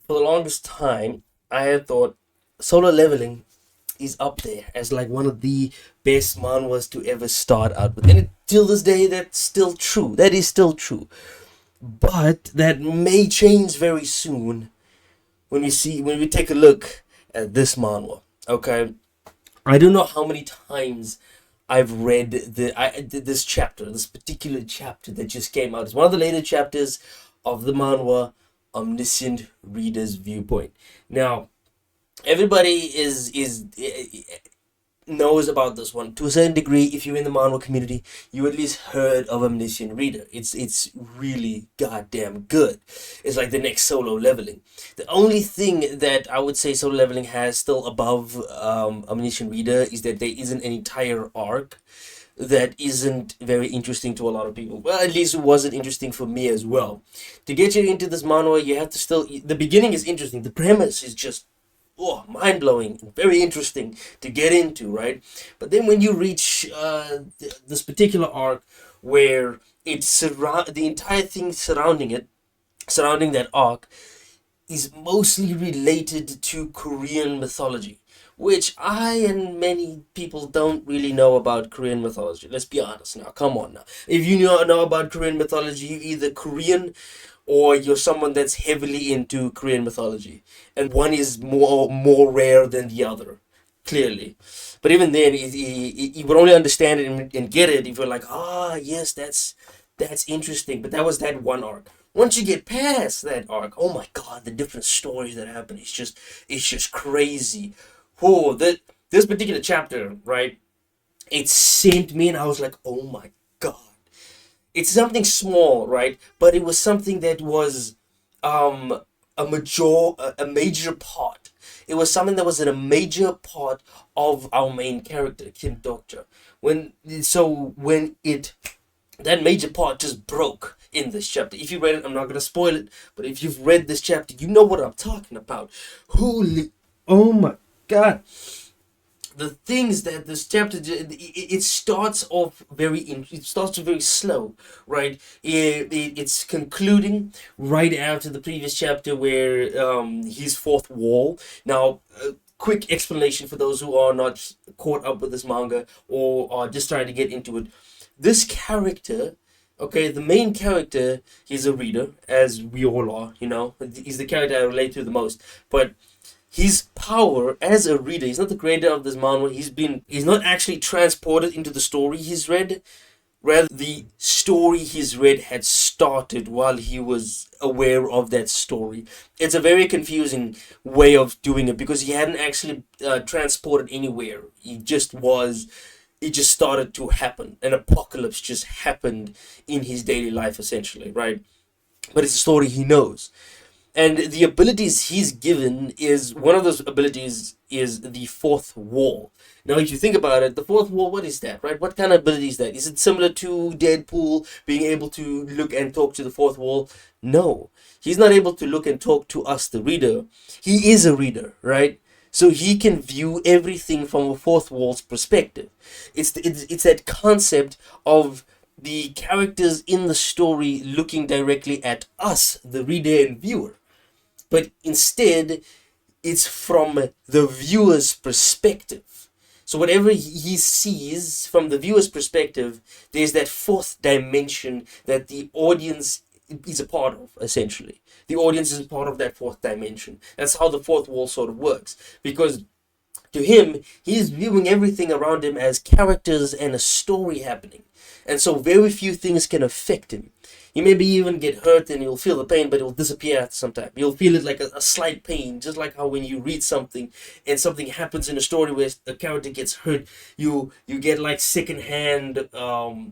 for the longest time, I had thought Solo Leveling is up there as like one of the best manhwas to ever start out with. And till this day, that's still true. That is still true. But that may change very soon when we take a look at this manhwa. Okay, I don't know how many times I've read this chapter, this particular chapter that just came out. It's one of the later chapters of the manhwa, Omniscient Reader's Viewpoint. Now, everybody is knows about this one to a certain degree. If you're in the manhwa community, you at least heard of Omniscient Reader. It's really goddamn good. It's like the next Solo Leveling. The only thing that I would say Solo Leveling has still above Omniscient Reader is that there isn't an entire arc that isn't very interesting to a lot of people. Well, at least it wasn't interesting for me as well. To get you into this manhwa, you have to still. The beginning is interesting. The premise is just mind blowing and very interesting to get into, right? But then when you reach this particular arc where the entire thing surrounding that arc, is mostly related to Korean mythology, which I and many people don't really know about Korean mythology. Let's be honest now. Come on now. If you know about Korean mythology, you're either Korean or you're someone that's heavily into Korean mythology, and one is more rare than the other, clearly. But even then, you would only understand it and get it if you're like, yes, that's interesting. But that was that one arc. Once you get past that arc, oh my god, the different stories that happen, it's just crazy. This particular chapter, right? It sent me, and I was like, oh my god, it's something small, right? But it was something that was a major part. It was something that was in a major part of our main character, Kim Dokja. When that major part just broke in this chapter. If you read it, I'm not gonna spoil it, but if you've read this chapter, you know what I'm talking about. Holy, oh my god, the things that this chapter it starts off it starts very slow, right? It's concluding right after the previous chapter where his fourth wall. Now, quick explanation for those who are not caught up with this manga or are just trying to get into it. This character, okay, the main character, he's a reader, as we all are, he's the character I relate to the most. But his power as a reader, he's not the creator of this manhwa. He's not actually transported into the story he's read. Rather, the story he's read had started while he was aware of that story. It's a very confusing way of doing it because he hadn't actually transported anywhere. It just started to happen. An apocalypse just happened in his daily life, essentially, right? But it's a story he knows. And the abilities he's given is one of those abilities is the fourth wall. Now, if you think about it, the fourth wall, what is that, right? What kind of ability is that? Is it similar to Deadpool being able to look and talk to the fourth wall? No, he's not able to look and talk to us, the reader. He is a reader, right? So he can view everything from a fourth wall's perspective. It's that concept of the characters in the story looking directly at us, the reader and viewer. But instead, it's from the viewer's perspective. So whatever he sees from the viewer's perspective, there's that fourth dimension that the audience is a part of, essentially. The audience is a part of that fourth dimension. That's how the fourth wall sort of works. Because to him, he's viewing everything around him as characters and a story happening. And so very few things can affect him. You maybe even get hurt and you'll feel the pain, but it will disappear after some time. You'll feel it like a slight pain, just like how when you read something and something happens in a story where a character gets hurt, you get like secondhand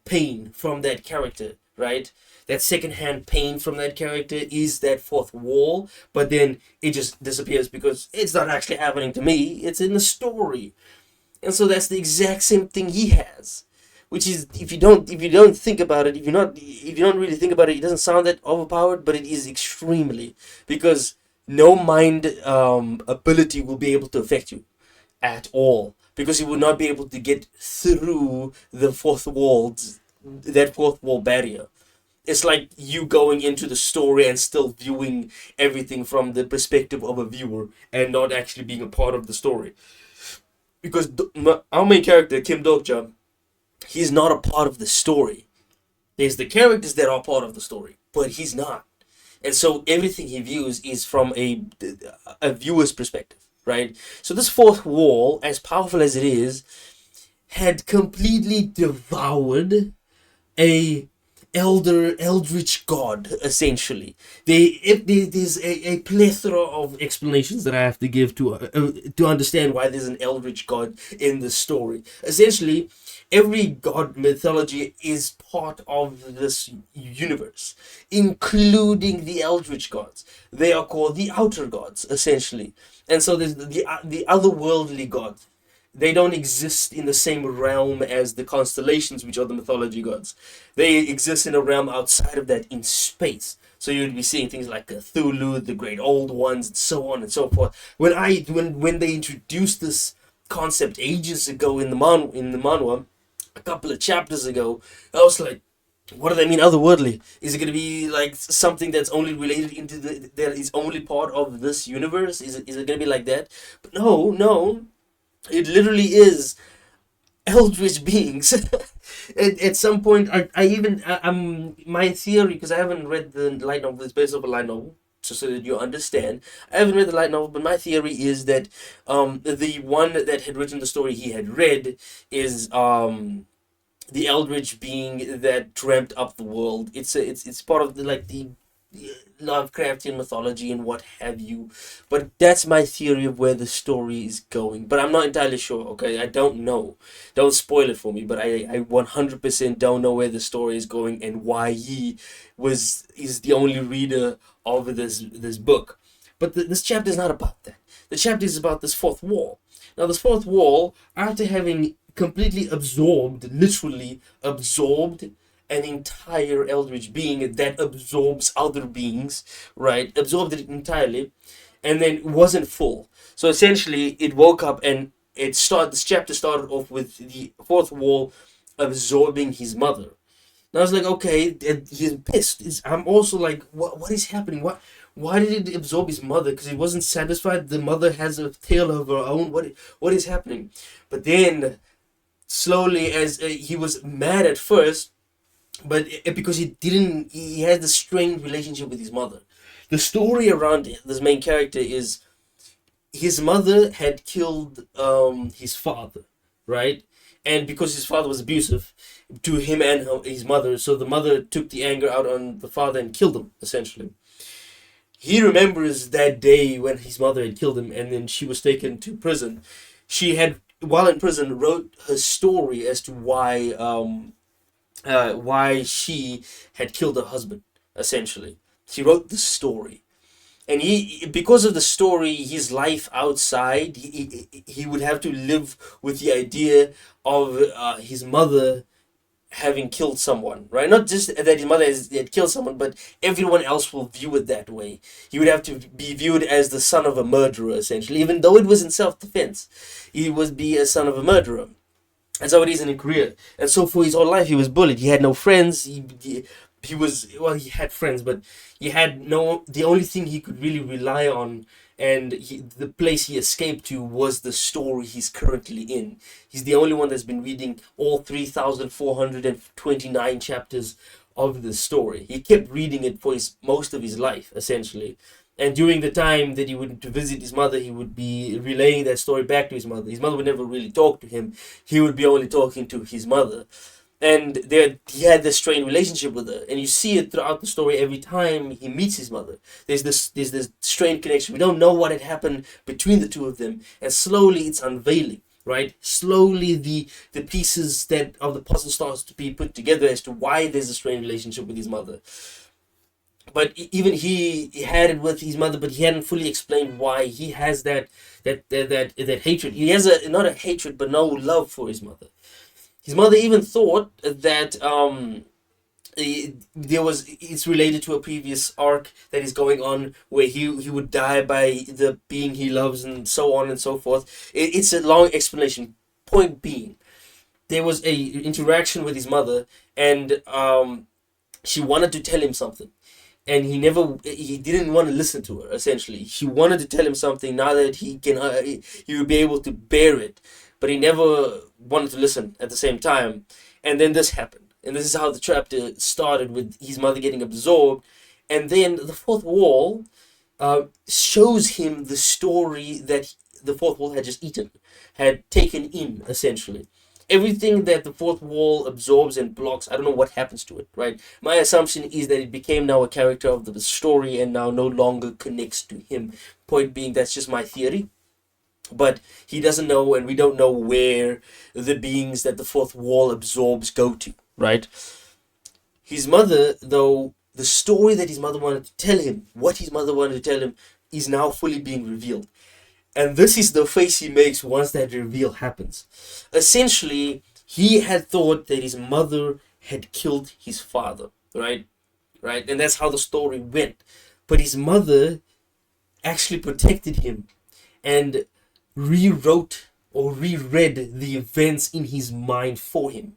pain from that character, right? That secondhand pain from that character is that fourth wall, but then it just disappears because it's not actually happening to me. It's in the story. And so that's the exact same thing he has. Which is, if you don't think about it, if you don't really think about it, it doesn't sound that overpowered, but it is extremely, because no mind ability will be able to affect you at all, because you will not be able to get through the that fourth wall barrier. it's like you going into the story and still viewing everything from the perspective of a viewer and not actually being a part of the story. Because our main character, Kim Dokja, he's not a part of the story. There's the characters that are part of the story, but he's not. And so everything he views is from a viewer's perspective, right? So this fourth wall, as powerful as it is, had completely devoured a eldritch god, essentially. There's a plethora of explanations that I have to give to understand why there's an eldritch god in the story. Essentially, every god mythology is part of this universe, including the eldritch gods. They are called the outer gods, essentially. And so there's the otherworldly gods. They don't exist in the same realm as the constellations, which are the mythology gods. They exist in a realm outside of that, in space. So you'd be seeing things like Cthulhu, the Great Old Ones, and so on and so forth. When they introduced this concept ages ago in the manhwa, a couple of chapters ago, I was like, what do they mean otherworldly? Is it going to be like something that's only related into that is only part of this universe? Is it going to be like that? But no. It literally is eldritch beings. At some point, my theory, because I haven't read the light novel, it's based off a light novel, so that you understand. I haven't read the light novel, but my theory is that the one that had written the story he had read is the eldritch being that dreamt up the world. It's part of the Lovecraftian mythology and what have you. But that's my theory of where the story is going. But I'm not entirely sure, okay? I don't know. Don't spoil it for me, but I 100% don't know where the story is going and why he is the only reader of this book. But this chapter is not about that. The chapter is about this fourth wall. Now, this fourth wall, after having completely literally absorbed an entire eldritch being that absorbs other beings, right? Absorbed it entirely, and then wasn't full. So essentially, it woke up and this chapter started off with the fourth wall absorbing his mother. And I was like, okay, he's pissed. I'm also like, what is happening? Why did it absorb his mother? Because he wasn't satisfied. The mother has a tail of her own. What is happening? But then, slowly, as he was mad at first, but because he had this strained relationship with his mother. The story around this main character is his mother had killed his father, right? And because his father was abusive to him and his mother, so the mother took the anger out on the father and killed him, essentially. He remembers that day when his mother had killed him, and then she was taken to prison. She had, while in prison, wrote her story as to why she had killed her husband, essentially. She wrote the story. And because of the story, his life outside, he would have to live with the idea of his mother having killed someone, right? Not just that his mother had killed someone, but everyone else will view it that way. He would have to be viewed as the son of a murderer, essentially, even though it was in self-defense. He would be a son of a murderer. That's how it is in Korea. And so for his whole life, he was bullied. He had no friends. He had friends, but the only thing he could really rely on, and the place he escaped to, was the story he's currently in. He's the only one that's been reading all 3,429 chapters of the story. He kept reading it for most of his life, essentially. And during the time that he would to visit his mother, he would be relaying that story back to his mother. His mother would never really talk to him. He would be only talking to his mother. And he had this strained relationship with her. And you see it throughout the story every time he meets his mother. There's this strained connection. We don't know what had happened between the two of them. And slowly it's unveiling, right? Slowly the pieces of the puzzle starts to be put together as to why there's a strained relationship with his mother. But even he had it with his mother, but he hadn't fully explained why he has that hatred. He has not a hatred, but no love for his mother. His mother even thought that it's related to a previous arc that is going on where he would die by the being he loves and so on and so forth. It's a long explanation. Point being, there was a interaction with his mother, and she wanted to tell him something, and he didn't want to listen to her. Essentially, she wanted to tell him something now that he would be able to bear it, but he never wanted to listen at the same time. And then this happened, and this is how the chapter started, with his mother getting absorbed. And then the fourth wall shows him the story that the fourth wall had just had taken in, essentially. Everything that the fourth wall absorbs and blocks, I don't know what happens to it, right? My assumption is that it became now a character of the story and now no longer connects to him. Point being, that's just my theory. But he doesn't know, and we don't know where the beings that the fourth wall absorbs go to, right? His mother, though, the story that his mother wanted to tell him, what his mother wanted to tell him, is now fully being revealed. And this is the face he makes once that reveal happens. Essentially, he had thought that his mother had killed his father, right? Right? And that's how the story went. But his mother actually protected him and rewrote or reread the events in his mind for him.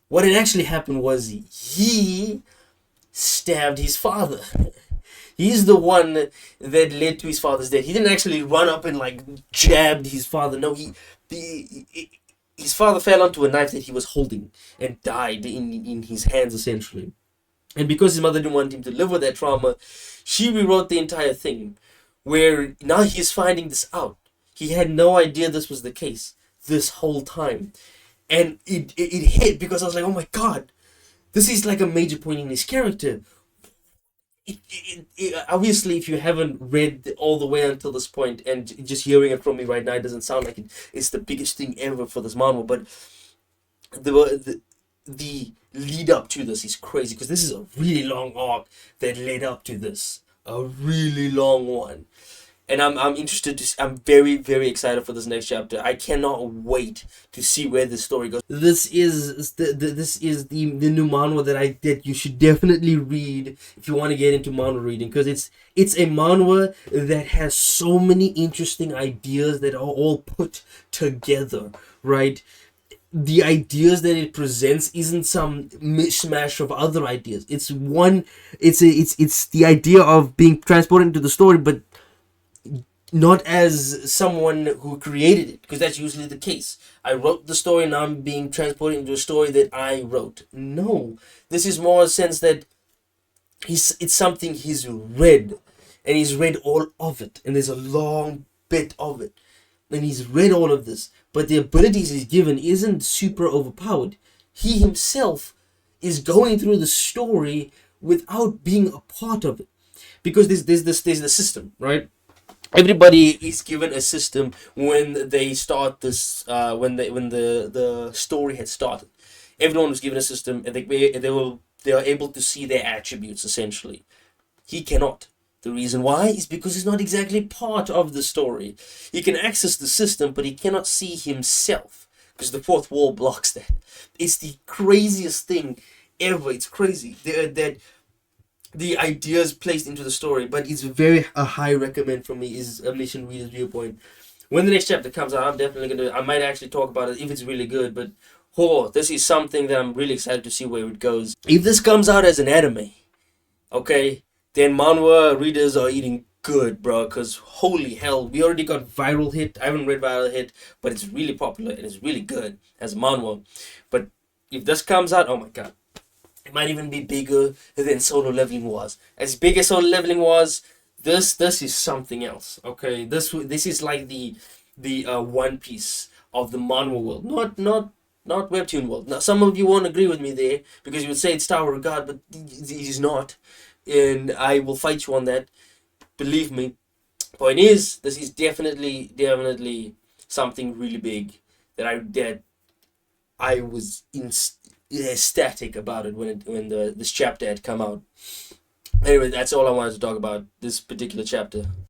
What had actually happened was he stabbed his father. He's the one that led to his father's death. He didn't actually run up and like jabbed his father. No, his father fell onto a knife that he was holding and died in his hands, essentially. And because his mother didn't want him to live with that trauma, she rewrote the entire thing, where now he's finding this out. He had no idea this was the case this whole time. And it hit, because I was like, oh my god, this is like a major point in his character. Obviously, if you haven't read all the way until this point, and just hearing it from me right now, it doesn't sound like it's the biggest thing ever for this manhwa, but the lead up to this is crazy, because this is a really long arc that led up to this, a really long one. And I'm interested to. I'm very, very excited for this next chapter. I cannot wait to see where this story goes. This is the new manhwa that you should definitely read if you want to get into manhwa reading, because it's a manhwa that has so many interesting ideas that are all put together, right? The ideas that it presents isn't some mishmash of other ideas. It's the idea of being transported into the story, but not as someone who created it, because that's usually the case. I wrote the story and I'm being transported into a story that I wrote. No, this is more a sense that it's something he's read, and he's read all of it, and there's a long bit of it, and he's read all of this, but the abilities he's given isn't super overpowered. He himself is going through the story without being a part of it, because there's the system, right? Everybody is given a system when they start this. When the story had started, everyone was given a system, and they are able to see their attributes, essentially. He cannot. The reason why is because he's not exactly part of the story. He can access the system, but he cannot see himself, because the fourth wall blocks that. It's the craziest thing ever. It's crazy that the ideas placed into the story, but it's a high recommend from me is Omniscient Reader's Viewpoint. When the next chapter comes out, I'm definitely I might actually talk about it if it's really good, but this is something that I'm really excited to see where it goes. If this comes out as an anime, okay, then manhwa readers are eating good, bro, because holy hell, we already got Viral Hit. I haven't read Viral Hit, but it's really popular and it's really good as manhwa. But if this comes out, oh my god, it might even be bigger than Solo Leveling was. As big as Solo Leveling was, this is something else. Okay, this is like the One Piece of the manhwa world, not webtoon world. Now, some of you won't agree with me there, because you would say it's Tower of God, but it is not, and I will fight you on that. Believe me. Point is, this is definitely something really big that I was ecstatic about it when this chapter had come out. Anyway, that's all I wanted to talk about this particular chapter.